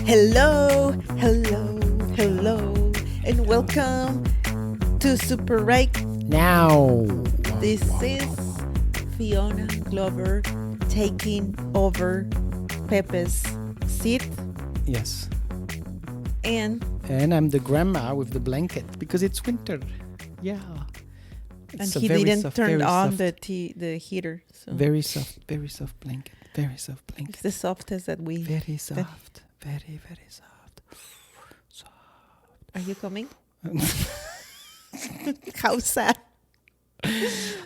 Hello, hello, hello, and welcome to Super Right. Now. This is Fiona Glover taking over Pepe's seat. Yes. And I'm the grandma with the blanket because it's winter. Yeah. He didn't turn on the heater. So very soft blanket. Very soft blanket. It's the softest that we... Very soft. Very, very soft. Soft. Are you coming? How sad.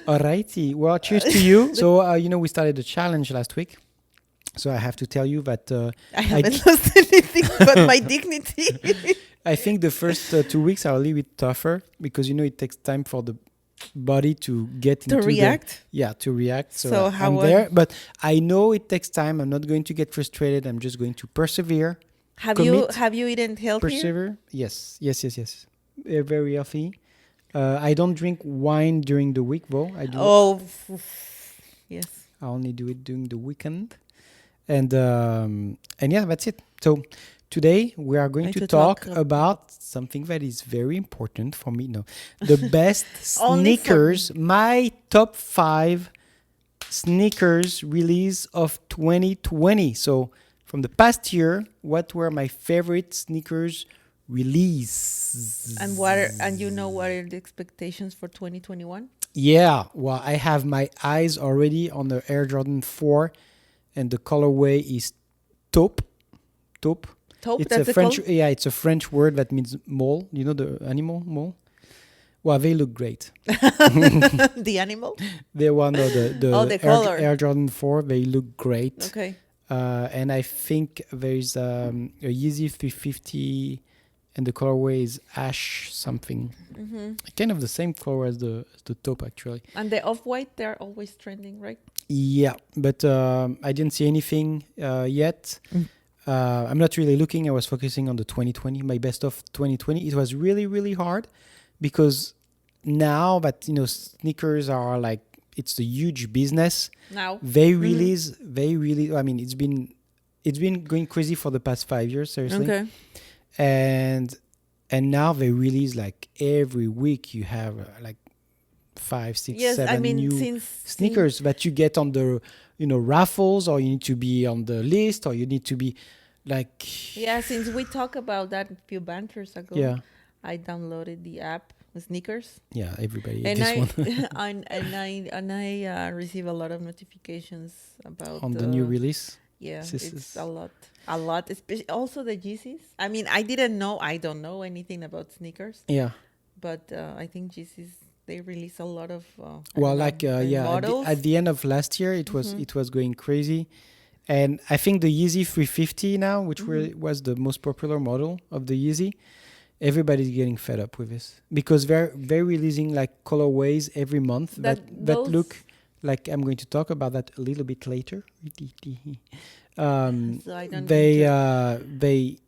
Alrighty. Well, cheers to you. So, we started a challenge last week. So I have to tell you that... I haven't lost anything but my dignity. I think the first 2 weeks are a little bit tougher because, it takes time for the body to get into react. To react. So how I'm there, but I know it takes time. I'm not going to get frustrated. I'm just going to persevere. Have you eaten healthy? Persevere. Yes. Very healthy. I don't drink wine during the week though. I do. Yes. I only do it during the weekend, and yeah, that's it. So today we are going to talk about something that is very important for me. No, the best sneakers. My top 5 sneakers release of 2020. So from the past year, what were my favorite sneakers release? And what are the expectations for 2021? Yeah, well, I have my eyes already on the Air Jordan 4, and the colorway is taupe. Taupe. It's a French. Yeah, it's a French word that means mole. You know the animal mole. Well, they look great. The animal. The one or the color. Air Jordan 4. They look great. Okay. And I think there's a Yeezy 350, and the colorway is ash something. Mm-hmm. Kind of the same color as the taupe actually. And the off-white, they're always trending, right? Yeah, but I didn't see anything yet. I'm not really looking. I was focusing on the 2020, my best of 2020. It was really, really hard because now that, sneakers are like, it's a huge business. Now. They release, I mean, it's been going crazy for the past 5 years, seriously. Okay. And now they release like every week you have like 5, 6, 7 new sneakers that you get on the, raffles, or you need to be on the list, or you need to be like... Yeah, since we talked about that a few banters ago, I downloaded the app, Sneakers. Yeah, everybody. And I receive a lot of notifications about... On the new release? Yeah, it's a lot. A lot, especially also the Yeezys. I mean, I don't know anything about sneakers. Yeah. But I think Yeezys, they release a lot of models. At the end of last year, it was going crazy. And I think the Yeezy 350 now, which was the most popular model of the Yeezy, everybody's getting fed up with this because they're releasing like colorways every month that look like... I'm going to talk about that a little bit later. So I don't they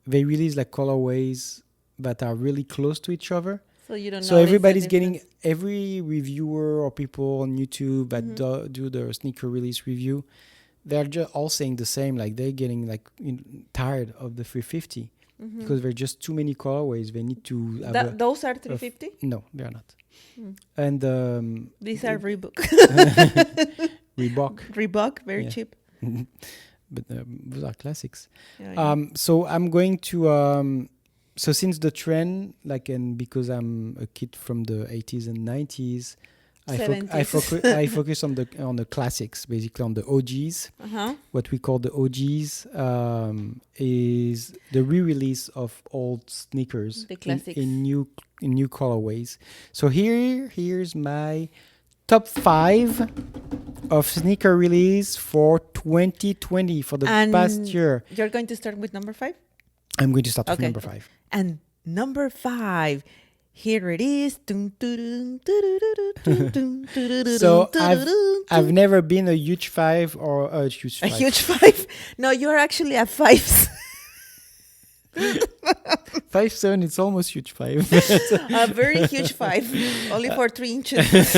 release like colorways that are really close to each other. So you don't know. So everybody's getting, every reviewer or people on YouTube that do the sneaker release review, they're just all saying the same. Like they're getting like tired of the 350 because there are just too many colorways. They need to have those are 350? No, they are not. And these are Reebok. Reebok, very cheap. But those are classics. Yeah. So I'm going to... So since the trend, and because I'm a kid from the 80s and 90s, I focus on the classics, basically on the OGs. What we call the OGs is the re-release of old sneakers in new colorways. So here's my top 5 of sneaker release for 2020 for the past year. You're going to start with number 5? I'm going to start with number 5. And number 5, here it is. So I've never been a huge 5 or a huge 5. A huge 5? No, you're actually a 5. 5'7", it's almost huge 5. A very huge 5, only for 3 inches.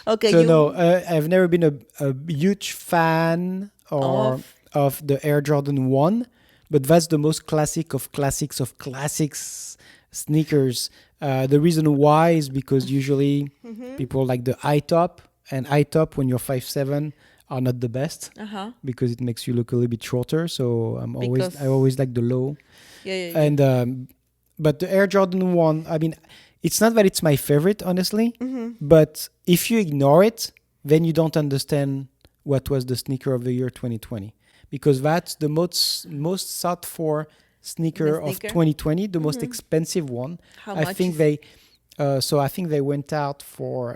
Okay. So I've never been a huge fan or of the Air Jordan 1, but that's the most classic of classics sneakers. The reason why is because usually people like the high top, and high top when you're 5'7" are not the best because it makes you look a little bit shorter. So I always like the low. Yeah. And but the Air Jordan 1, I mean, it's not that it's my favorite, honestly, but if you ignore it, then you don't understand what was the sneaker of the year 2020, because that's the most sought for sneaker of 2020, the most expensive one. How I much think is they I think they went out for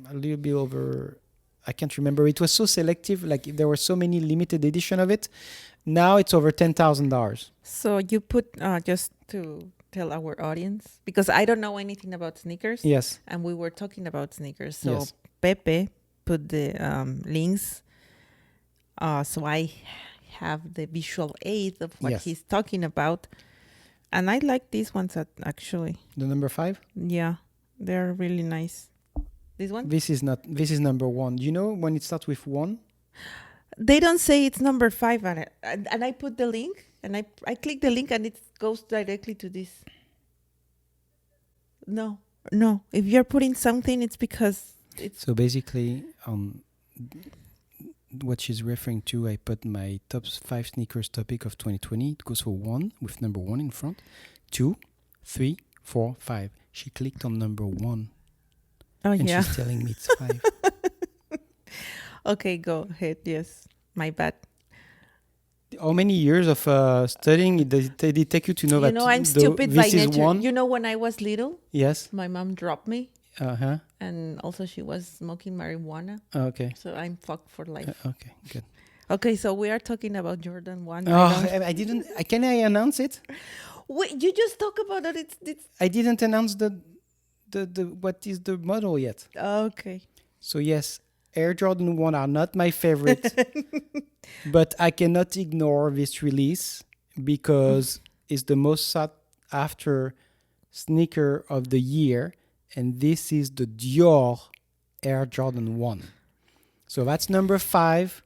a little bit over, I can't remember. It was so selective, like there were so many limited edition of it. Now it's over $10,000. So you put, just to tell our audience, because I don't know anything about sneakers. Yes. And we were talking about sneakers. So Yes. Pepe put the links. So I have the visual aid of what he's talking about. And I like these ones actually. The number 5? Yeah, they're really nice. This one? This is number 1. You know when it starts with 1? They don't say it's number 5 on it. And I put the link and I click the link and it goes directly to this. No. If you're putting something, it's because it's... So basically, what she's referring to, I put my top 5 sneakers topic of 2020. It goes for 1 with number 1 in front, 2, 3, 4, 5. She clicked on number 1. Oh, and yeah. she's telling me it's 5. Okay, go ahead. Yes, my bad. How many years of studying did it take you to know that? You know, I'm stupid by nature. 1? You know, when I was little, Yes. my mom dropped me. Uh-huh. And also she was smoking marijuana. Okay. So I'm fucked for life. Okay, good. Okay, so we are talking about Jordan 1. I didn't... Can I announce it? Wait, you just talk about it. It's... I didn't announce the what is the model yet. Okay. So yes, Air Jordan 1 are not my favorite, but I cannot ignore this release because it's the most sought after sneaker of the year, and this is the Dior Air Jordan 1. So that's number 5.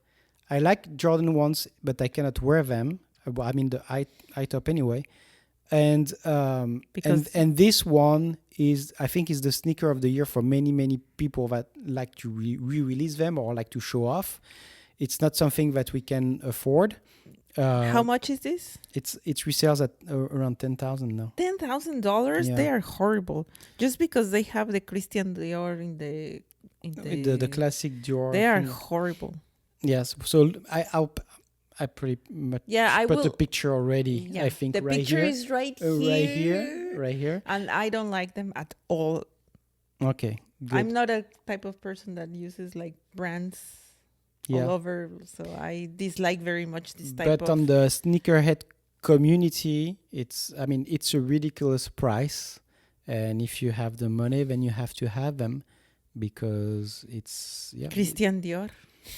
I like Jordan 1s, but I cannot wear them. I mean the high top anyway. And this one is, I think, is the sneaker of the year for many people that like to re-release them or like to show off. It's not something that we can afford. How much is this? It resales at around $10,000 now. $10,000? Yeah. They are horrible. Just because they have the Christian Dior in the classic Dior. They are horrible. Yes. So I pretty much put the picture already. Yeah. I think the right picture here. Is right here. Right here. And I don't like them at all. Okay. Good. I'm not a type of person that uses like brands all over. So I dislike very much this type of... But on the sneakerhead community, it's a ridiculous price. And if you have the money, then you have to have them because it's... Yeah. Christian Dior.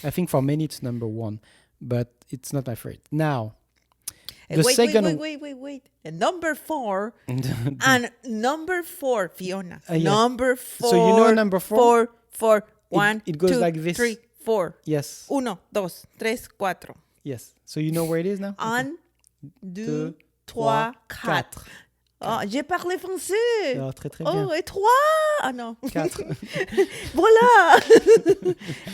I think for many it's number 1. But it's not my favorite. Now, wait. And number 4. And number 4, Fiona. Number 4. So you know number 4? 4. 1, it goes 2, like this. 3, 4. Yes. 1, 2, 3, 4. Yes. So you know where it is now? 1, 2, 3, 4. Oh, j'ai parlé français. Oh, très très bien. Oh, et 3. Ah non. 4. Voilà.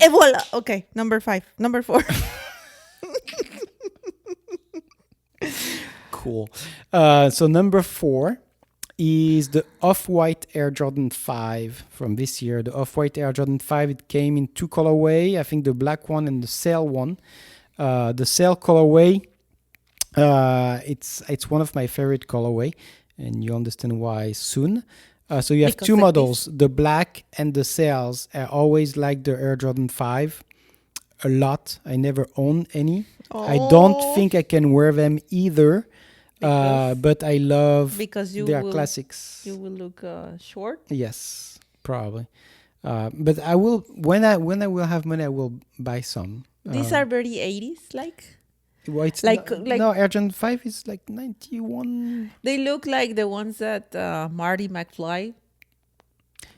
Et voilà. Okay, number 5. Number 4. Cool. So number 4 is the Off-White Air Jordan 5 from this year. The Off-White Air Jordan 5, it came in 2 colorway. I think the black one and the sail one. The sail colorway, it's one of my favorite colorway, and you understand why soon. So you have because 2 models, the black and the sails. I always like the Air Jordan 5 a lot. I never own any. Oh. I don't think I can wear them either. But I love they are classics. You will look short. Yes, probably. But I will when I will have money. I will buy some. These are very 80s, like. Well, it's like no, Air Jordan 5 is like 91. They look like the ones that Marty McFly.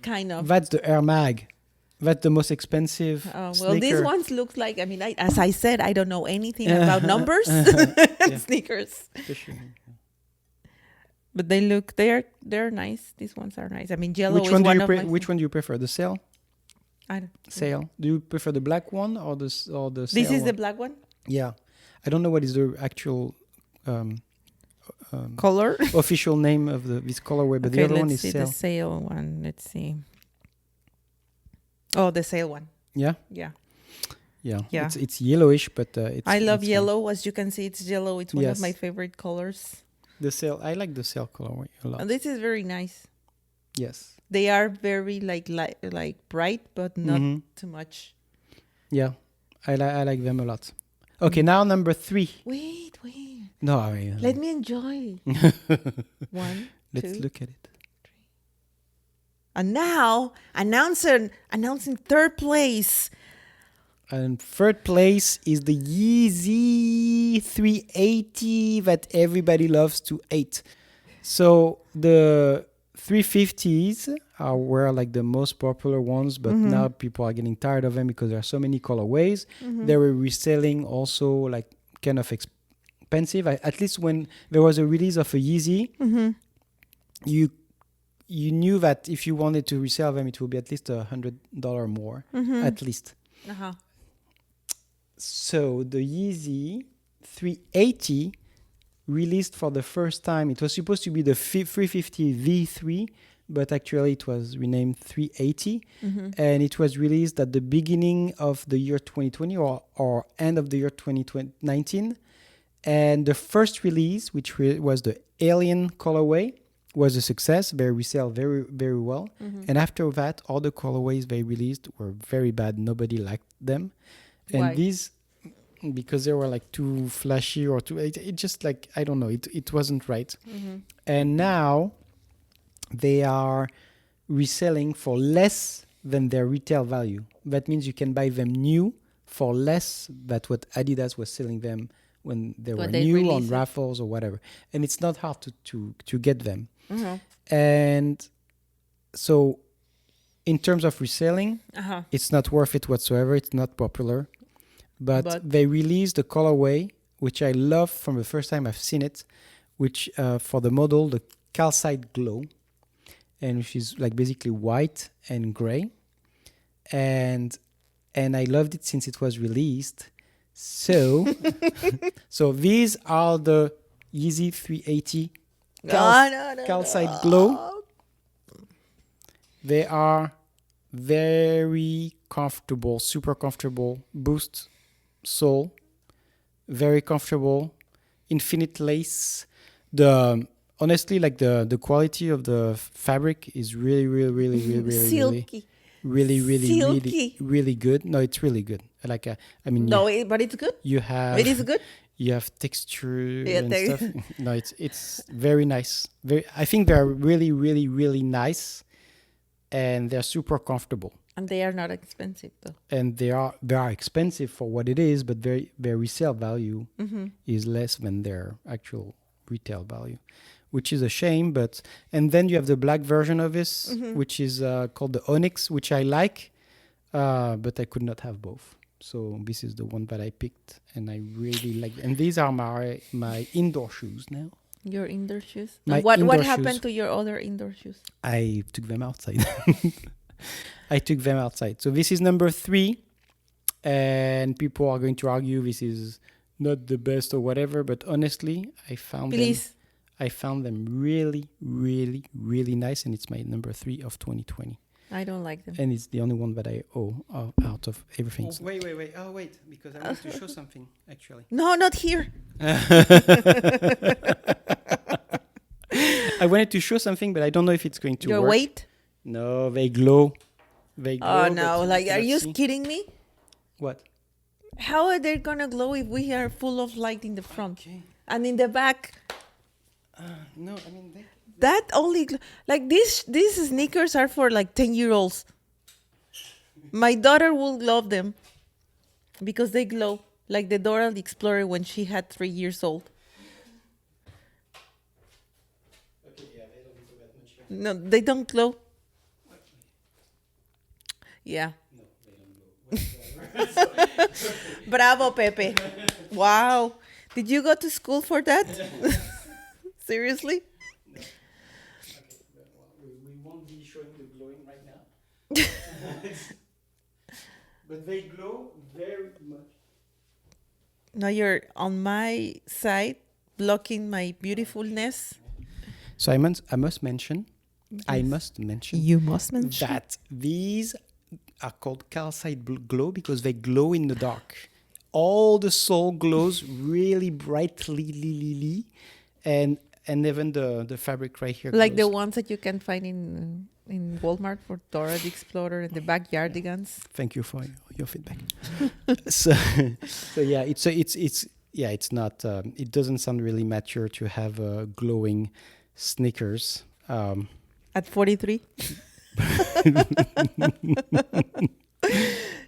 Kind of. That's the Air Mag. That's the most expensive well, these ones look like, I mean, as I said, I don't know anything about numbers and sneakers. But they're nice. These ones are nice. I mean, yellow which one is one of my... Which one do you prefer? The sail? I don't... Sail. Do you prefer the black one or the sail? This is one? the black one? Yeah. I don't know what is the actual... color? official name of this colorway, but the other one is sail. The sail one. Let's see. Oh, the sail one. Yeah? Yeah. Yeah. It's yellowish, but I love yellow. As you can see, it's yellow. It's one of my favorite colors. The sail. I like the sail colorway a lot. And this is very nice. Yes. They are very like bright, but not too much. Yeah. I like them a lot. Okay, now number 3. Wait. No, let me enjoy. 1, Let's 2, look at it. 3. And now, announcing third place. And third place is the Yeezy 380 that everybody loves to hate. So the 350s were like the most popular ones, but now people are getting tired of them because there are so many colorways. They were reselling also like kind of expensive. At least when there was a release of a Yeezy, you knew that if you wanted to resell them, it would be at least $100 more, at least. So the Yeezy 380 released for the first time. It was supposed to be the 350 V3, but actually it was renamed 380. And it was released at the beginning of the year 2020 or end of the year 2019. And the first release, which was the Alien colorway, was a success. They resell very, very well. And after that, all the colorways they released were very bad. Nobody liked them. And Why? these, because they were like too flashy or too, it just like, I don't know, it wasn't right. And now they are reselling for less than their retail value. That means you can buy them new for less than what Adidas was selling them when they were new on raffles or whatever. And it's not hard to get them. And so in terms of reselling, it's not worth it whatsoever. It's not popular. But they released a colorway, which I love from the first time I've seen it, which for the model, the calcite glow, and which is like basically white and gray. And I loved it since it was released. So, so these are the Yeezy 380 calcite glow. They are very comfortable, super comfortable, boost sole, very comfortable, infinite lace. Honestly, like the quality of the fabric is really silky. Really good. No, it's really good. Like no, but it's good. It is good. You have texture and stuff. No, it's very nice. I think they're really nice, and they're super comfortable. And they are not expensive though. And they are expensive for what it is, but their resale value is less than their actual retail value, which is a shame. And then you have the black version of this, which is called the Onyx, which I like, but I could not have both. So this is the one that I picked, and I really like. And these are my indoor shoes now. Your indoor shoes? What happened to your other indoor shoes? I took them outside. So this is number 3, and people are going to argue this is not the best or whatever, but honestly, I found them really nice, and it's my number 3 of 2020. I don't like them. And it's the only one that I owe out of everything. Oh, wait. Oh, wait, because I want to show something, actually. No, not here. I wanted to show something, but I don't know if it's going to work. Your weight? No, they glow. Oh, no. Like, are you kidding me? What? How are they going to glow if we are full of light in the front? Okay. And in the back? No, I mean... That only... Like, these sneakers are for, like, 10-year-olds. My daughter will love them because they glow like the Dora the Explorer when she had 3 years old. Okay, yeah, they don't glow that much. No, they don't glow. Yeah. No. Bravo, Pepe. Wow. Did you go to school for that? Seriously? We won't be showing the glowing right now. But they glow very much. Now you're on my side, blocking my beautifulness. So I must mention, You must mention that these are called calcite glow because they glow in the dark. All the sole glows really brightly, and even the fabric right here. like the glows. ones that you can find in Walmart for Dora the Explorer and the backyardigans. Thank you for your feedback. so yeah, it's not. It doesn't sound really mature to have glowing sneakers. At 43.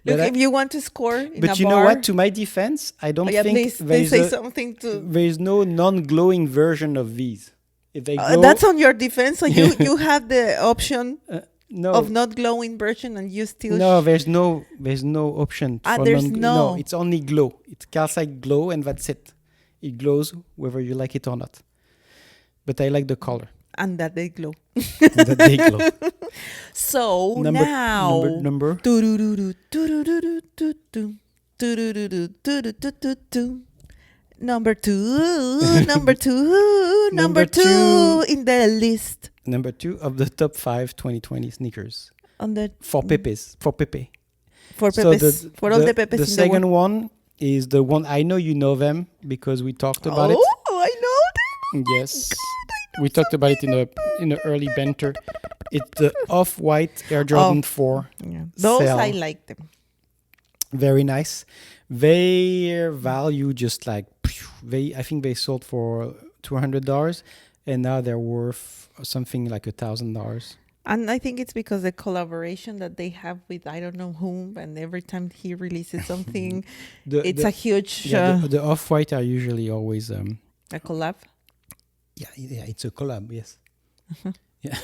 But Look, if you want to score in a bar. But you know what? To my defense, I don't think please say something to. there is no non-glowing version of these. If they glow, That's on your defense. So you have the option no of not glowing version, and you still. no. There's no option. For there's no. It's only glow. It's calcite glow, and that's it. It glows whether you like it or not. But I like the color. And that they glow. That they glow. So Number. Number two. Number two in the list. Number 2 of the top 5 2020 sneakers On the for Pepe. for Pepes. So For all the Pepes the in second the world. one is the one I know you know them because we talked about it. Oh, I know them. Yes, we talked about it in the early banter. It's the Off-White Air Jordan 4. Yeah. Those Sell. I like them. Very nice. Their value just like I think they sold for $200, and now they're worth something like $1,000. And I think it's because the collaboration that they have with I don't know whom, and every time he releases something, it's a huge the Off-White are usually always a collab. yeah, it's a collab, yes. Yeah.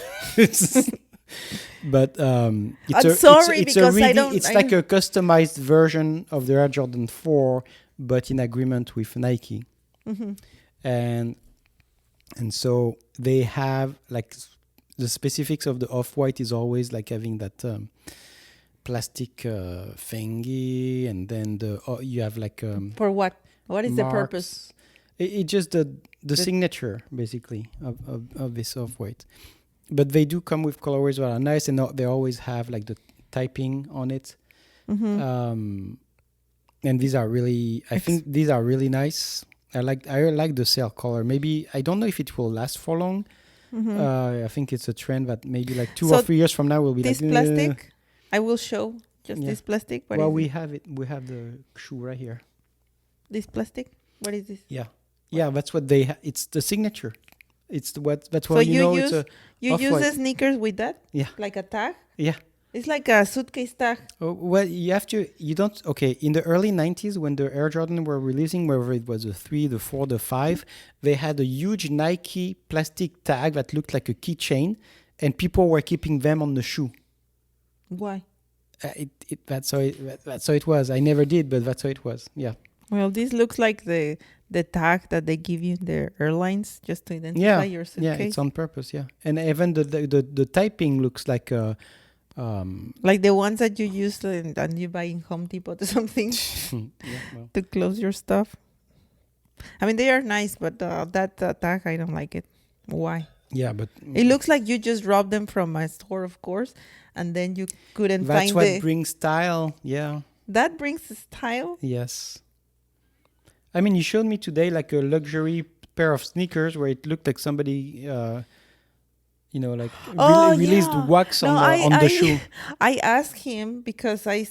But I'm sorry because I don't. It's like a customized version of the Air Jordan 4, but in agreement with Nike. Mm-hmm. And so they have like the specifics of the Off-White is always like having that plastic thingy, and then you have like For what? What is the marks. purpose? It just the signature basically of this Off-White. But they do come with colorways that are nice, and they always have like the typing on it. Mm-hmm. And these are really, I think these are really nice. I like the sail color. Maybe I don't know if it will last for long. Mm-hmm. I think it's a trend that maybe like 2 So or 3 years from now will be this like plastic, I will show just Yeah. this plastic. What well, is we it? have it. We have the shoe right here. This plastic. What is this? Yeah, that's what they. It's the signature. It's that's So what you know. use It's a you use Off-White. the sneakers with that? Yeah. Like a tag? Yeah. It's like a suitcase tag. Oh, well, you don't, okay, in the early 90s when the Air Jordan were releasing, whether it was the 3, the 4, the 5, they had a huge Nike plastic tag that looked like a keychain, and people were keeping them on the shoe. Why? That's how it was. I never did, but that's how it was. Yeah. Well, this looks like the tag that they give you in the airlines just to identify your suitcase. Yeah, it's on purpose, yeah. And even the typing looks like like the ones that you use and you buy in Home Depot or something to close your stuff. I mean, they are nice, but that tag, I don't like it. Why? Yeah, but It looks like you just robbed them from a store, of course, and then you couldn't that's find what brings style. Yeah. That brings style. Yes. I mean, you showed me today like a luxury pair of sneakers where it looked like somebody, released wax on the shoe. I asked him because I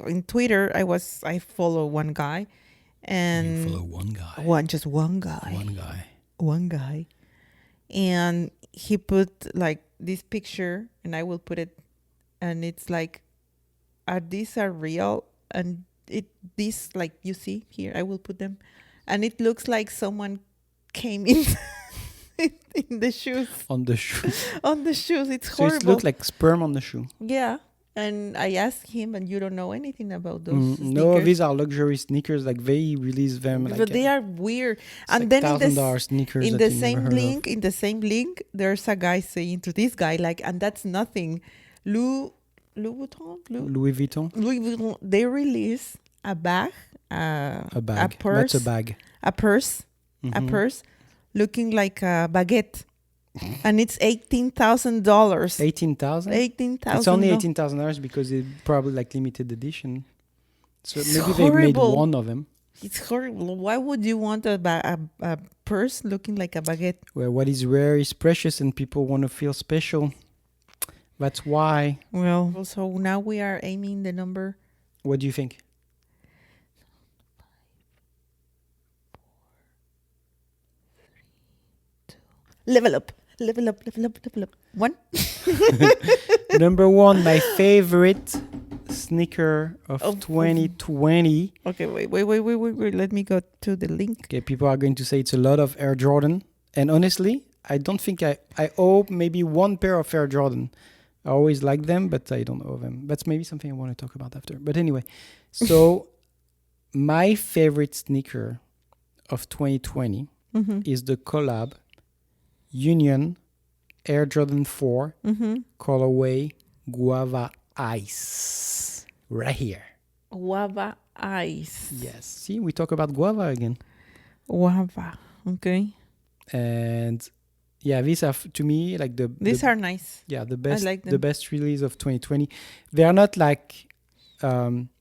in Twitter I follow one guy, and You follow one guy. One guy, and he put like this picture, and I will put it, and it's like, these are real, and these like you see here, I will put them, and it looks like someone came in in the shoes. On the shoe. On the shoes, it's So horrible. it looked like sperm on the shoe. Yeah, And I asked him, and you don't know anything about those No, sneakers. these are luxury sneakers. Like they release them like But they are weird. it's And like then $1,000 sneakers in that the you never same heard of. link, there's a guy saying to this guy, like, and that's nothing. Louis Vuitton, Louis Vuitton. Louis Vuitton, they release a bag, A bag. a purse, That's a bag. a purse, a Mhm. purse, looking like a baguette, and it's $18,000. 18,000. $18,000. It's only $18,000 because it probably like limited edition. So It's maybe they've made horrible. one of them. It's horrible. Why would you want a purse looking like a baguette? Where what is rare is precious, and people want to feel special. That's why. Well, so now we are aiming the number. What do you think? Level up. Level up, level up, level up. One. Number one, my favorite sneaker of Of- 2020. Okay, wait. Let me go to the link. Okay, people are going to say it's a lot of Air Jordan. And honestly, I don't think I owe maybe one pair of Air Jordan. I always like them, but I don't owe them. That's maybe something I want to talk about after. But anyway, so my favorite sneaker of 2020 Mm-hmm. is the collab Union Air Jordan 4 Mm-hmm. colorway Guava Ice. Right here. Guava Ice. Yes. See, we talk about guava again. Guava. Okay. And yeah, these are to me like These are nice. the best like the them. best release of 2020. They are not like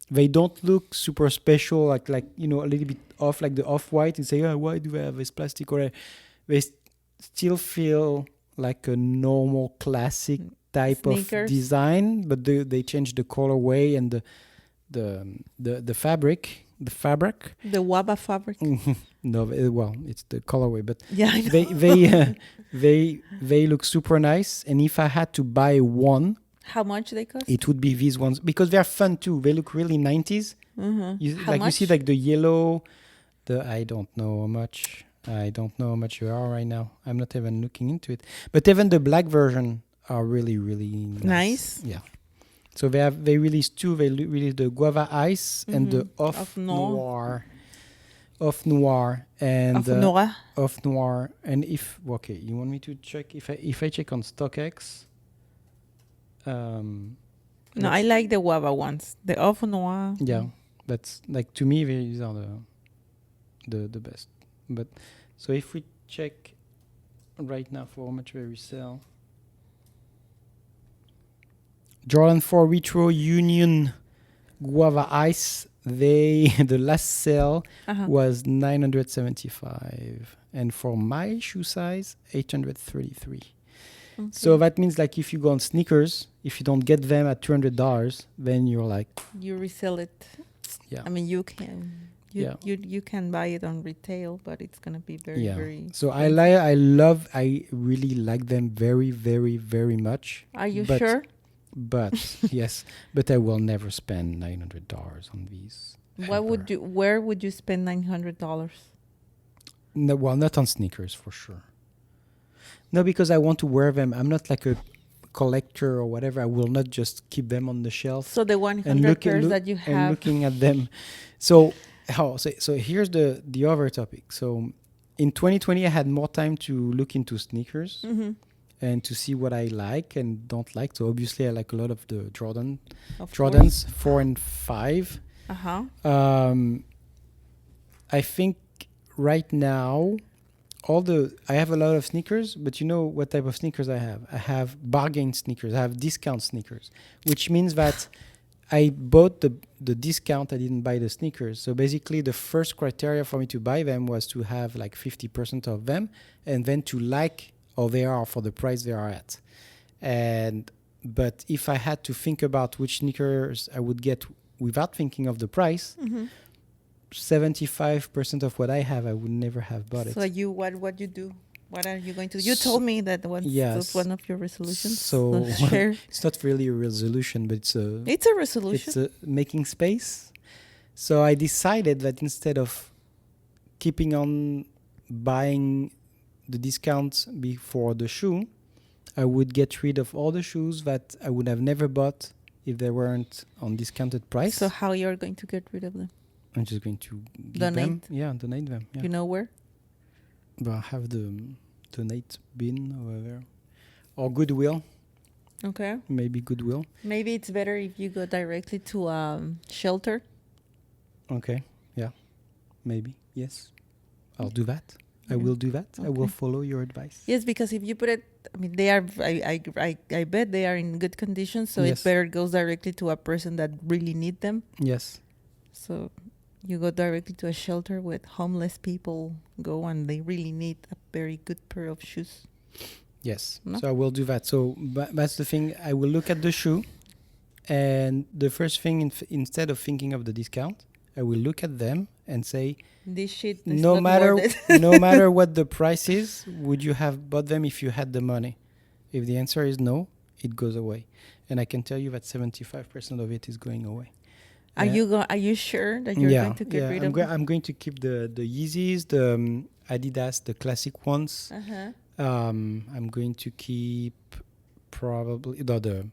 they don't look super special like you know a little bit off like the off-white and say, oh, why do I have this plastic or they still feel like a normal classic type Sneakers. of design, but they change the colorway and the fabric. The fabric. The Guava fabric. No, well, it's the colorway, but Yeah, I know. they look super nice. And if I had to buy one, How much they cost? it would be these ones because they're fun too. They look really 90s. Mm-hmm. How You much? see like the yellow, I don't know how much. I don't know how much they are right now. I'm not even looking into it. But even the black version are really, really nice. Yeah. So they released two. They released the Guava Ice and the Off Noir. Off Noir and Of Nora. Off Noir. And you want me to check if I check on StockX. No, I like the Guava ones. The Off Noir. Yeah, that's like to me these are the best. But so if we check right now for how much they resell, Jordan 4 Retro Union Guava Ice, the last sale was 975, and for my shoe size 833. Okay. So that means like if you go on sneakers, if you don't get them at $200, then you're like, You resell it. yeah. I mean, you can. You can buy it on retail, but it's gonna be very very. So expensive. I really like them very, very, very much. Are you but- sure? But yes, but I will never spend $900 on these. Where would you spend $900? No, well, not on sneakers for sure. No, because I want to wear them. I'm not like a collector or whatever. I will not just keep them on the shelf So the and 100 pairs that you and have. looking at them. So here's the other topic. So in 2020, I had more time to look into sneakers Mm-hmm. and to see what I like and don't like. So obviously, I like a lot of the Of Jordans 4 and 5. Uh-huh. I think right now, I have a lot of sneakers, but you know what type of sneakers I have? I have bargain sneakers. I have discount sneakers, which means that I bought the discount. I didn't buy the sneakers. So basically, the first criteria for me to buy them was to have like 50% of them, and then to like how they are for the price they are at. But if I had to think about which sneakers I would get without thinking of the price, Mm-hmm. 75% of what I have, I would never have bought it. So what you do? What are you going to do? You told me that that's one of your resolutions. So Share. it's not really a resolution, but it's It's a resolution. making space. So I decided that instead of keeping on buying the discounts before the shoe, I would get rid of all the shoes that I would have never bought if they weren't on discounted price. So how you're going to get rid of them? I'm just going to give Donate? them. Yeah, donate them. Yeah. You know where? But I have the donate bin over there. Or Goodwill. Okay. Maybe Goodwill. Maybe it's better if you go directly to shelter. Okay. Yeah. Maybe. Yes. I'll do that. I Yeah. will do that. I will Okay. follow your advice. Yes, because if you put it, I mean, they are. I bet they are in good condition. So Yes. it better goes directly to a person that really need them. Yes. So you go directly to a shelter where homeless people go and they really need a very good pair of shoes. Yes. No? So I will do that. So that's the thing. I will look at the shoe, and the first thing, instead of thinking of the discount, I will look at them and say, This shit is no not matter worth it. no matter what the price is, would you have bought them if you had the money? If the answer is no, it goes away. And I can tell you that 75% of it is going away. Are you sure that you're going to get rid of them? I'm going to keep the Yeezys, the Adidas, the classic ones. Uh-huh. I'm going to keep probably the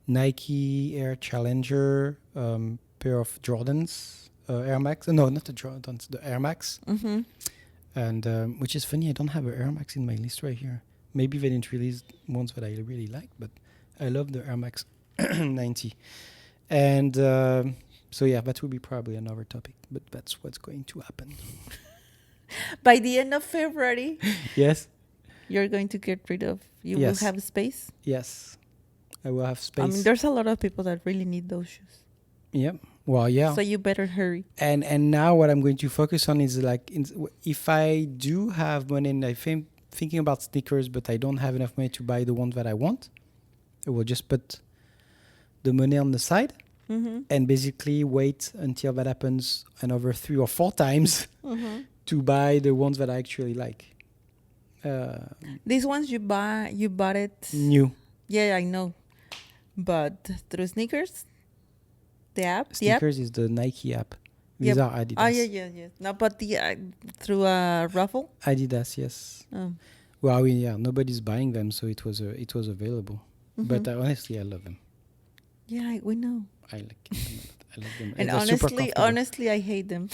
Nike Air Challenger pair of Jordans, Air Max. No, not the Jordans, the Air Max. Mm-hmm. And which is funny, I don't have an Air Max in my list right here. Maybe they didn't release ones that I really like, but I love the Air Max 90. And so yeah, that will be probably another topic, but that's what's going to happen. By the end of February, Yes. you're going to get rid of. You Yes. will have space. Yes. I will have space. I mean, there's a lot of people that really need those shoes. Yep. Well, yeah. So you better hurry. And now what I'm going to focus on is like if I do have money and I'm thinking about sneakers, but I don't have enough money to buy the ones that I want, I will just put the money on the side Mm-hmm. and basically wait until that happens another 3 or 4 times Mm-hmm. to buy the ones that I actually like. These ones you bought it. New. Yeah, I know. But through sneakers, the app. Sneakers is the Nike app. These Yep. are Adidas. Oh yeah. No, but through a raffle. Adidas, yes. Well, I mean, yeah, nobody's buying them, so it was available. Mhm. But honestly, I love them. Yeah, we know. I like them. I love them. And they're super comfortable. honestly, I hate them.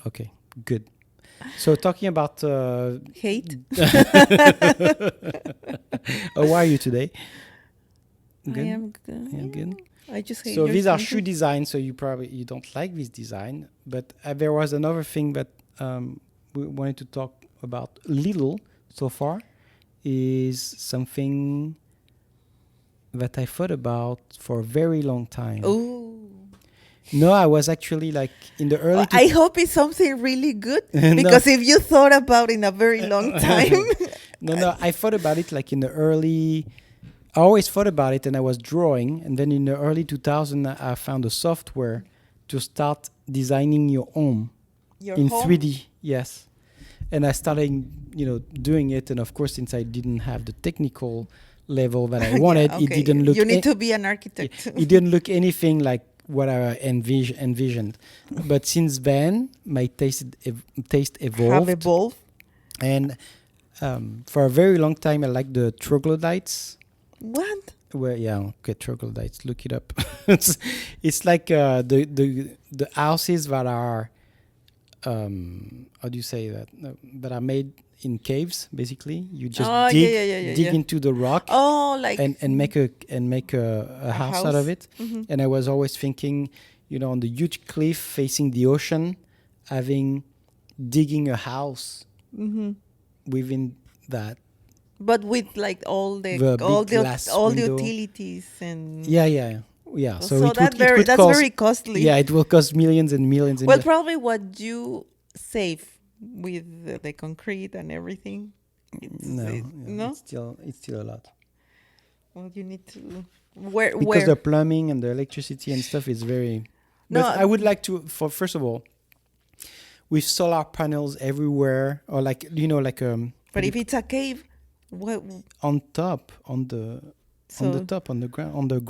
Okay, good. So talking about Hate? how are you today? I am good. Yeah, good. I just hate So your these are sneakers. shoe design. So you don't like this design, but there was another thing that we wanted to talk about little so far is something that I thought about for a very long time. Ooh. No, I was actually like in the early. I hope it's something really good No. because if you thought about it in a very long time. No, I thought about it like in the early. I always thought about it, and I was drawing, and then in the early 2000s, I found a software to start designing your home Your in home? 3D. Yes, and I started, doing it, and of course, since I didn't have the technical level that I wanted, Yeah, it didn't look. You need to be an architect. It didn't look anything like what I envisioned. But since then, my taste evolved. Have evolved. And for a very long time, I liked the troglodytes. What? Well, yeah, okay, troglodytes. Look it up. it's like the houses that are how do you say that? That are made in caves. Basically, you just dig into the rock. Oh, like and make a house out of it. Mhm. And I was always thinking, on the huge cliff facing the ocean, digging a house Mhm. within that. But with like all the The big glass window. utilities and Yeah. So that's cost, very costly. Yeah, it will cost millions and millions. Well, probably what you save with the concrete and everything. No. It's still a lot. Well, you need to Because the plumbing and the electricity and stuff is very. No, But I would like to, first of all, with solar panels everywhere, or But if it's a cave, what? on top, on the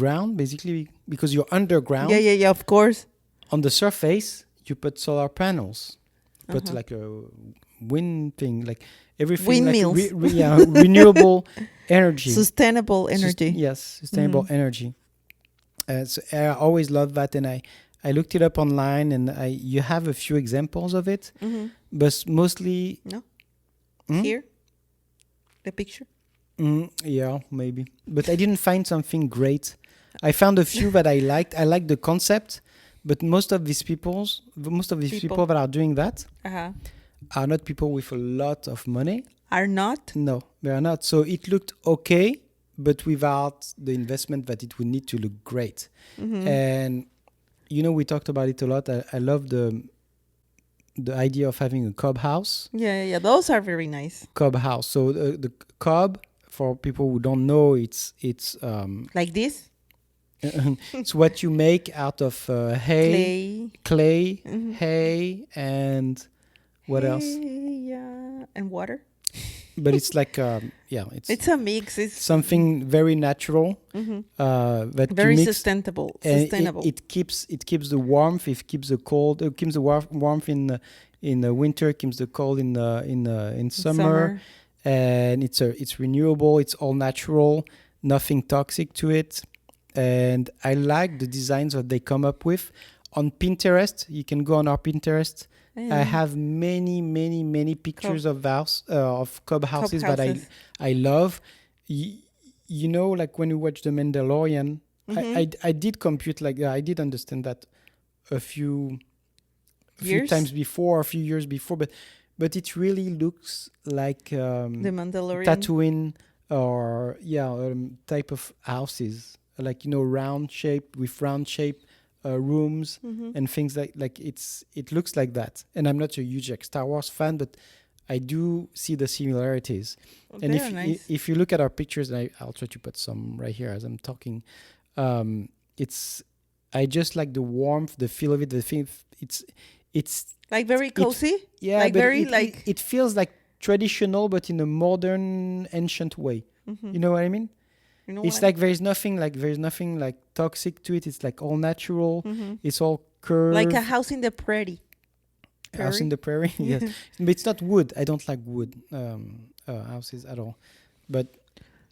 ground, basically, because you're underground. Yeah. Of course. On the surface, you put solar panels. Put Uh-huh. like a wind thing, like everything. Windmills. Like renewable energy. Sustainable energy. Sustainable energy. So I always loved that, and I looked it up online, and you have a few examples of it, but mostly No, Hmm? here the picture. Yeah, maybe, but I didn't find something great. I found a few that I liked. I liked the concept, but most of these people that are doing that Uh-huh. are not people with a lot of money. Are not. No, they are not. So it looked okay, but without the investment that it would need to look great. And we talked about it a lot. I love the idea of having a cub house. Yeah. Those are very nice. Cub house. So the cub, for people who don't know, it's Like this. it's what you make out of clay, hay, and what else? Yeah, and water. But it's like It's a mix. It's something very natural that very you mix. sustainable. And Sustainable. it keeps the warmth. It keeps the cold. It keeps the warmth in the winter. Keeps the cold in summer. And it's renewable. It's all natural. Nothing toxic to it. And I like the designs that they come up with. On Pinterest, you can go on our Pinterest. Yeah. I have many pictures of cub houses that houses. I love. Like when you watch The Mandalorian, I did compute like that. I did understand that a few times before, a few years before, but it really looks like The Mandalorian. Tatooine or type of houses, like round shape rooms and things like it looks like that. And I'm not a huge Star Wars fan, but I do see the similarities. And if you look at our pictures, and I'll try to put some right here as I'm talking, I just like the warmth, the feel of it, the thing. It's like very cozy. Like very it feels like traditional, but in a modern, ancient way. You know what I mean? It's like there's nothing like toxic to it. It's like all natural. It's all curved. Like a house in the prairie. House in the prairie, yes. But it's not wood. I don't like wood houses at all. But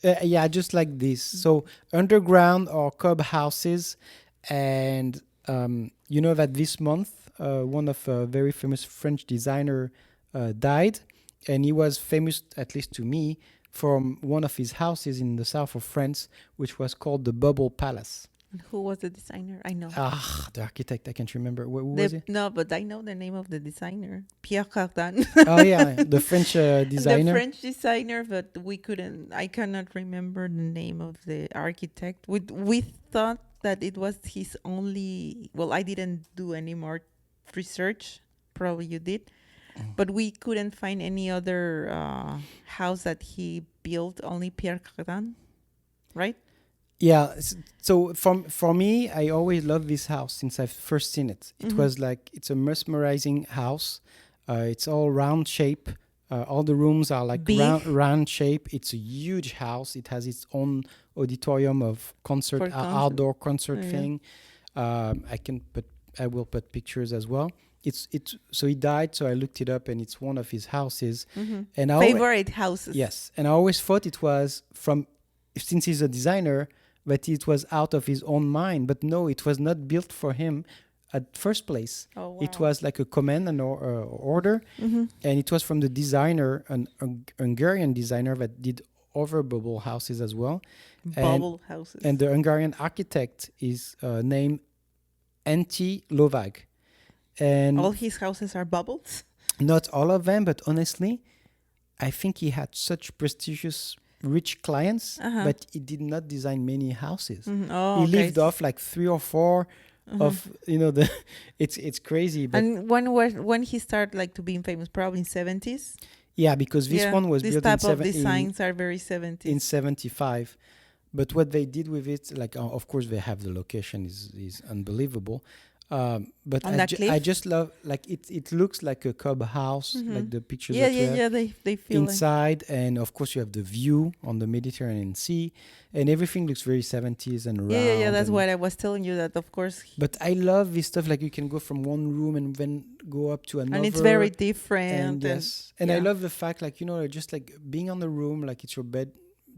I just like this. So underground or cub houses, and that this month one of a very famous French designer died, and he was famous, at least to me, from one of his houses in the south of France, which was called the Bubble Palace. And who was the designer? I know. The architect, I can't remember. Who was it? No, but I know the name of the designer. Pierre Cardin. Oh, yeah, the French designer. The French designer, but I cannot remember the name of the architect. We thought that it was his only, well, I didn't do any more research. Probably you did. But we couldn't find any other house that he built, only Pierre Cardan, right? Yeah. So for me, I always loved this house since I've first seen it. It was like, it's a mesmerizing house. It's all round shape. All the rooms are like round shape. It's a huge house. It has its own auditorium of outdoor concert thing. I will put pictures as well. So he died, so I looked it up, and it's one of his houses. And favorite houses. Yes, and I always thought it was since he's a designer, that it was out of his own mind. But no, it was not built for him at first place. Oh, wow. It was like a command and order, and it was from the designer, an Hungarian designer that did other bubble houses as well. Bubble houses. And the Hungarian architect is named Antti Lovag. And all his houses are bubbles? Not all of them, but honestly, I think he had such prestigious, rich clients, but he did not design many houses. He lived off like 3 or 4 of it's crazy. But and when he started like to being famous, probably in 70s. Yeah, because this one was built in this type of designs are very 70s. In 75. But what they did with it, like of course they have the location is unbelievable. But I just love, like, it looks like a cub house, like the pictures they feel inside, and of course you have the view on the Mediterranean Sea, and everything looks very 70s and round. That's what I was telling you, that of course. But I love this stuff, like you can go from one room and then go up to another, and it's very different. And I love the fact, like, just like being on the room, like it's your bed,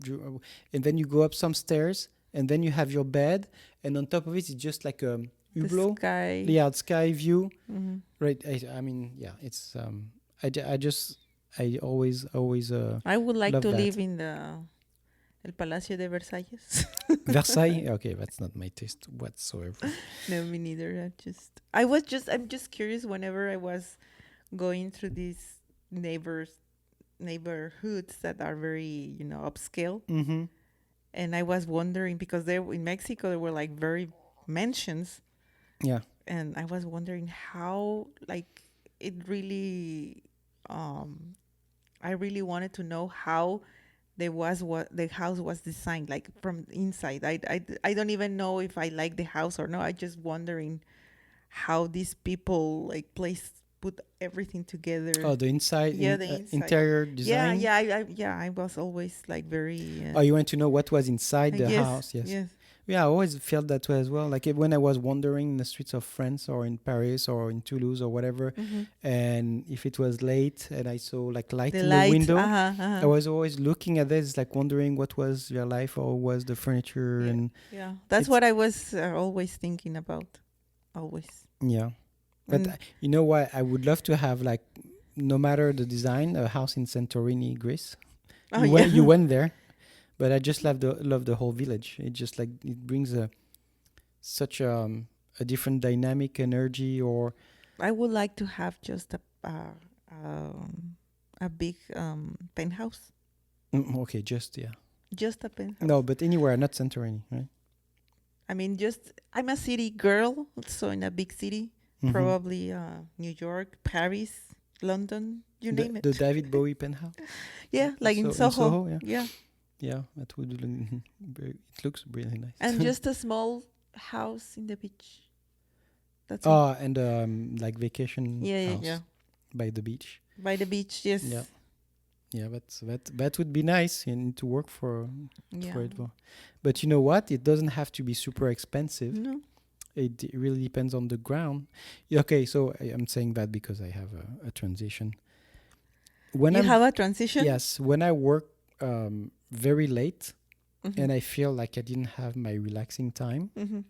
and then you go up some stairs and then you have your bed, and on top of it, it's just like a The hublot, sky. layout sky view. Hmm. Right. I mean, yeah, it's I always I would like love to that. live in the El Palacio de Versalles. Versailles. Okay, that's not my taste whatsoever. No, me neither. I'm just curious whenever I was going through these neighborhoods that are very, upscale. Mm-hmm. And I was wondering because there in Mexico there were like very mansions, Yeah. and I was wondering how like it really I really wanted to know how there was what the house was designed like from inside. I don't even know if I like the house or not. I just wondering how these people like put everything together. Oh, the inside Yeah, the inside. interior Yeah, design. I was always like very Oh, you want to know what was inside the yes, house? Yes. yes. Yeah, I always felt that way as well. Like when I was wandering in the streets of France or in Paris or in Toulouse or whatever, Hmm. and if it was late and I saw like light The in the light, window, I uh-huh. was always looking at this, like wondering what was their life or was the furniture, Yeah, and yeah. That's it's what I was always thinking about. Always. yeah. But And you know what? I would love to have like, no matter the design, a house in Santorini, Greece. oh yeah, You went there, but I just love the whole village. It just like it brings such a different dynamic energy or I would like to have just um, a big penthouse. okay, just yeah. Just a penthouse. No, but anywhere, not Santorini, right? I mean, just I'm a city girl, so in a big city, Mhm. probably New York, Paris, London, you name The it. David Bowie penthouse. Yeah, like in In Soho. Soho, yeah. Yeah, Yeah, that would look it looks really nice. and just a small house in the beach. That's all. Oh, and like vacation Yeah, yeah, yeah. house by the beach. By the beach, yes. Yeah. Yeah, that would be nice. You need to work for Yeah. it. But you know what? It doesn't have to be super expensive. No. It really depends on the ground. Yeah, okay, so I'm saying that because I have a transition. When You I'm have a transition? Yes, when I work very late Mhm. and I feel like I didn't have my relaxing time Mhm.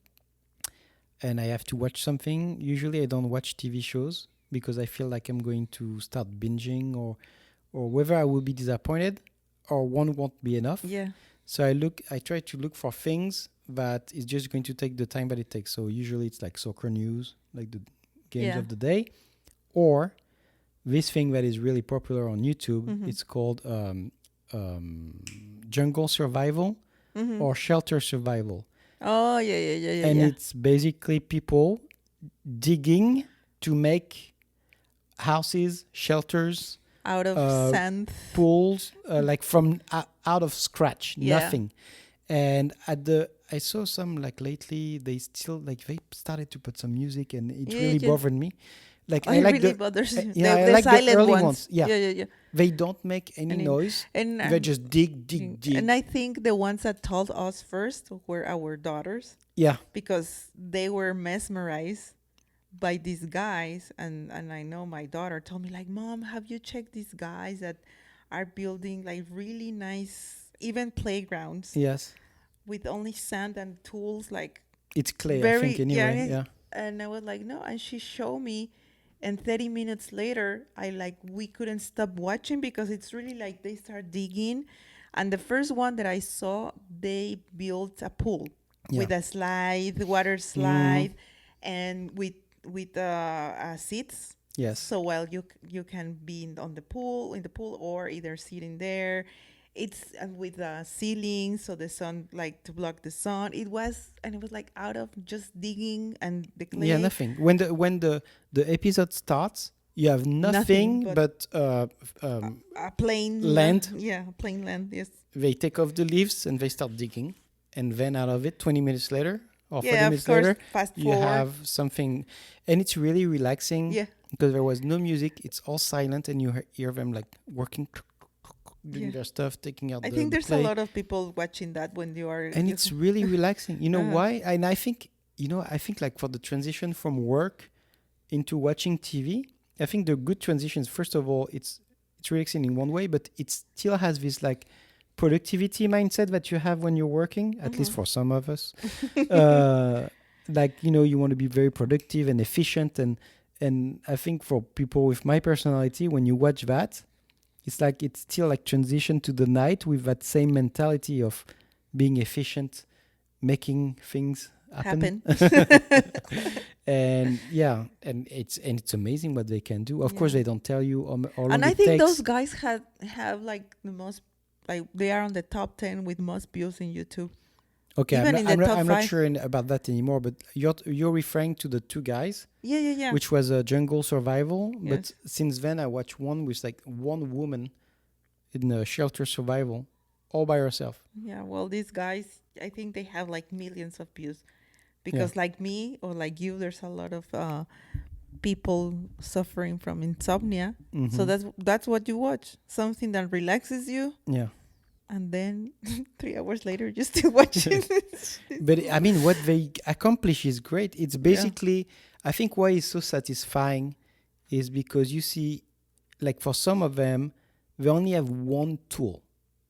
and I have to watch something, usually I don't watch TV shows because I feel like I'm going to start binging or whether I will be disappointed or one won't be enough. Yeah. So I try to look for things that is just going to take the time that it takes. So usually it's like soccer news, like the games Yeah. of the day, or this thing that is really popular on YouTube. Mhm. It's called jungle survival Mhm. or shelter survival, Oh yeah, yeah, yeah, yeah, and yeah. it's basically people digging to make houses, shelters, Out of sand. pools, like from out of scratch, Yeah. nothing. And I saw some like lately they still like they started to put some music and it Yeah, really yeah. bothered me. Like Oh, I it like really the bothers you. yeah, I The like the silent early ones. ones. Yeah, Yeah, yeah, yeah. they don't make any And noise. and They just dig. and I think the ones that told us first were our daughters Yeah, because they were mesmerized by these guys, and I know my daughter told me like, "Mom, have you checked these guys that are building like really nice even playgrounds yes, with only sand and tools like it's clay. I think very anyway. Yeah, and I was like, no, and she showed me, and 30 minutes later we couldn't stop watching because it's really like they start digging, and the first one that I saw, they built a pool yeah. with a slide, water slide, and with seats, Yes. so while you can be on the pool or either sitting there. It's and with the ceiling, so the sun like to block the sun. It was like out of just digging and the clay. Yeah, nothing. When the episode starts, you have nothing Nothing but a plain land. Yeah, plain land. Yes. They take off the leaves and they start digging, and then out of it, 20 minutes later or 40 Yeah, of minutes course. later, Fast you forward. have something, and it's really relaxing. Yeah. Because there was no music, it's all silent, and you hear them like working, doing Yeah. their stuff, taking out I the think there's clay. a lot of people watching that when you are. And it's really relaxing. You know Uh-huh. why? And I think like for the transition from work into watching TV, I think the good transitions, first of all, it's relaxing in one way, but it still has this like productivity mindset that you have when you're working, at least for some of us. uh, like, you want to be very productive and efficient. And I think for people with my personality, when you watch that, it's still like transition to the night with that same mentality of being efficient, making things happen. And it's amazing what they can do. Of course, they don't tell you how long and I it think takes. those guys have like the most, like they are on the top 10 with most views in YouTube. Okay, Even in the top I'm not five. sure about that anymore. But you're referring to the two guys, Yeah. which was a jungle survival. Yes. But since then, I watched one with like one woman in a shelter survival, all by herself. Yeah, well, these guys, I think they have like millions of views, because like me or like you, there's a lot of people suffering from insomnia. So that's what you watch, something that relaxes you. Yeah. And then 3 hours later, you're still watching it. But I mean, what they accomplish is great. It's basically, I think why it's so satisfying is because you see, like for some of them, they only have one tool.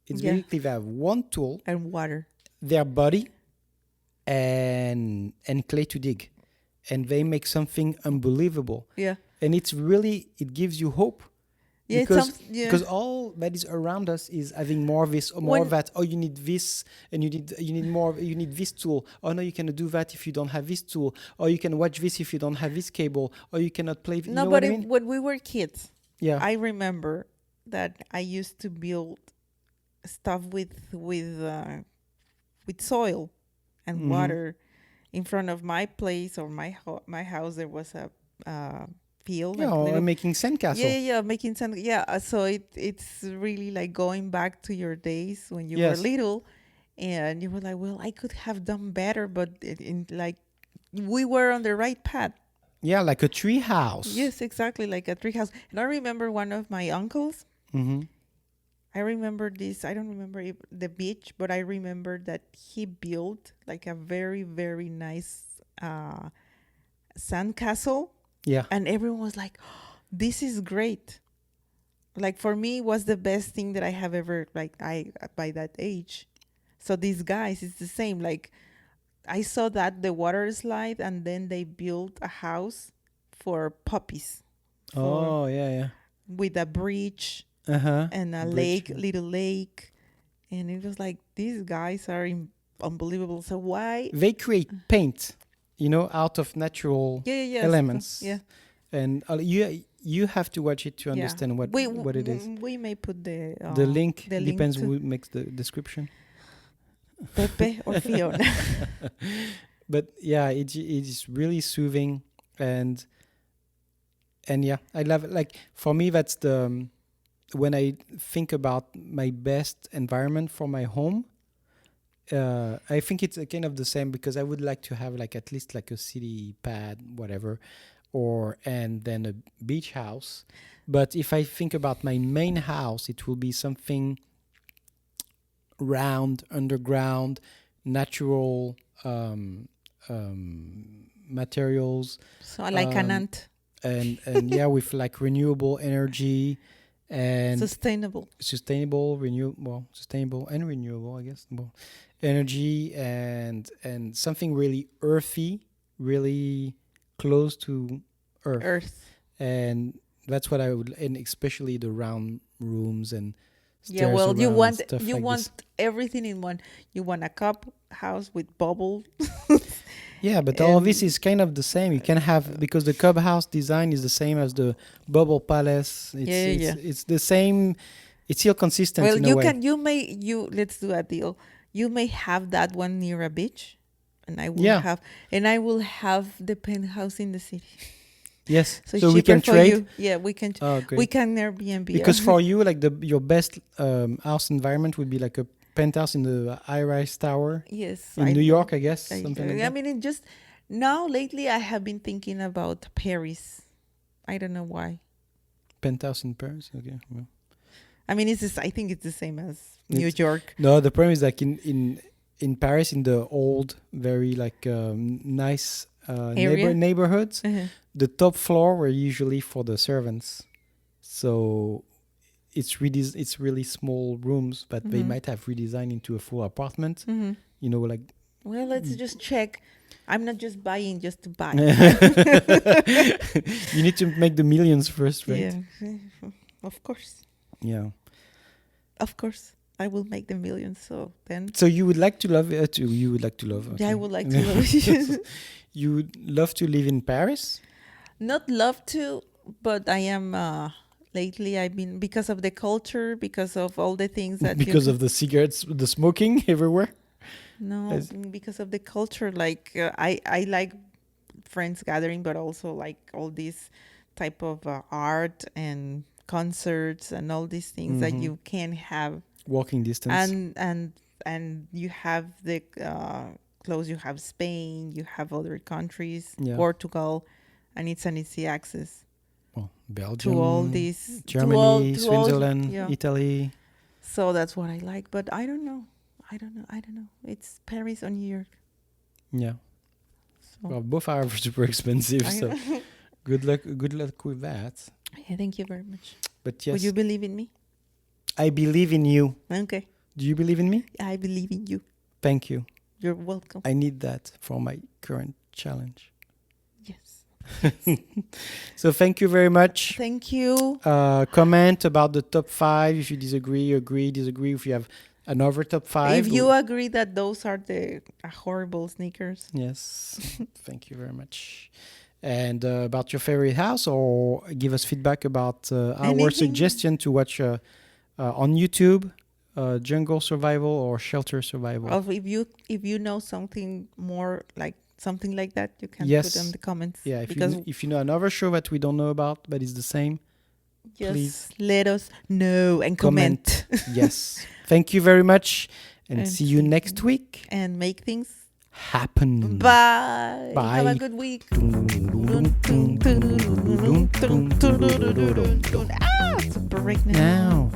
It's basically they have one tool. And water. Their body and clay to dig. And they make something unbelievable. Yeah. And it gives you hope. Yeah, because all that is around us is having more of this or more of that. Oh, you need this, and you need more. You need this tool. Oh no, you cannot do that if you don't have this tool. Or you can watch this if you don't have this cable. Or you cannot play. You know what I mean? When we were kids, I remember that I used to build stuff with soil and water. In front of my place or my house, there was a field. Making sandcastle. Yeah, making sand. Yeah, so it's really like going back to your days when you were little, and you were like, well, I could have done better, but we were on the right path. Yeah, like a tree house. Yes, exactly, like a tree house. And I remember one of my uncles. I remember this. I don't remember the beach, but I remember that he built like a very, very nice sandcastle. Yeah. And everyone was like, oh, this is great. Like for me, it was the best thing that I have ever, by that age. So these guys, it's the same. Like I saw that the water slide, and then they built a house for puppies. With a bridge and a little lake. And it was like, these guys are unbelievable. So why? They create paint. Out of natural elements. Yeah. And you have to watch it to understand what it is. We may put the link. Depends who makes the description. Pepe or Fiona. But yeah, it is really soothing, and I love it. Like for me, that's when I think about my best environment for my home. I think it's kind of the same, because I would like to have like at least like a city pad, whatever, and then a beach house. But if I think about my main house, it will be something round, underground, natural materials. So like an ant. And with like renewable energy. And sustainable and renewable, I guess. Energy and something really earthy, really close to earth. And that's what I would, and especially the round rooms and stairs. Yeah, well, you want everything in one. You want a cup house with bubbles. Yeah, but all of this is kind of the same. You can have, because the Cub House design is the same as the Bubble Palace. It's the same. It's still consistent. Well, let's do a deal. You may have that one near a beach, and I will have the penthouse in the city. Yes, so we can trade. You. Yeah, we can. Oh, great. We can Airbnb. Because for you, like your best house environment would be like a penthouse in the high-rise tower. Yes, in New York, I guess. Something like that. I mean, now lately, I have been thinking about Paris. I don't know why. Penthouse in Paris. Okay. Well. I mean, I think it's the same as New York. No, the problem is like in Paris, in the old, very like nice neighborhoods. The top floor were usually for the servants, so it's really small rooms, but they might have redesigned into a full apartment. You know, like. Well, let's just check. I'm not just buying just to buy. You need to make the millions first, right? Yeah, of course. Yeah. Of course, I will make the millions. So then. So you would like to love it? You would like to love? Okay. Yeah, I would like to love it. You would love to live in Paris? Not love to, but I am. Lately, I've been because of the culture, because of all the things that. Because of the cigarettes, the smoking everywhere. No, because of the culture. Like I like friends gathering, but also like all this type of art and concerts and all these things that you can have walking distance. And you have the close. You have Spain. You have other countries, Portugal, and it's an easy access. Well, Belgium, to all these Germany, Switzerland, Italy. So that's what I like, but I don't know. It's Paris or New York. Yeah. So. Well, both are super expensive. So good luck with that. Yeah, thank you very much. But yes. Would you believe in me? I believe in you. Okay. Do you believe in me? I believe in you. Thank you. You're welcome. I need that for my current challenge. Yes. So thank you very much. Thank you. Comment about the top 5 if you disagree, disagree if you have another top 5. If you agree that those are the horrible sneakers. Yes. Thank you very much. And about your favorite house, or give us feedback about our suggestion to watch on YouTube, Jungle Survival or Shelter Survival. Or if you know something more like something like that, you can put in the comments. Yeah, if you know another show that we don't know about, but it's the same, please let us know and comment. Yes. Thank you very much, and see you next week. And make things happen. Bye. Bye. Have a good week. Super right now.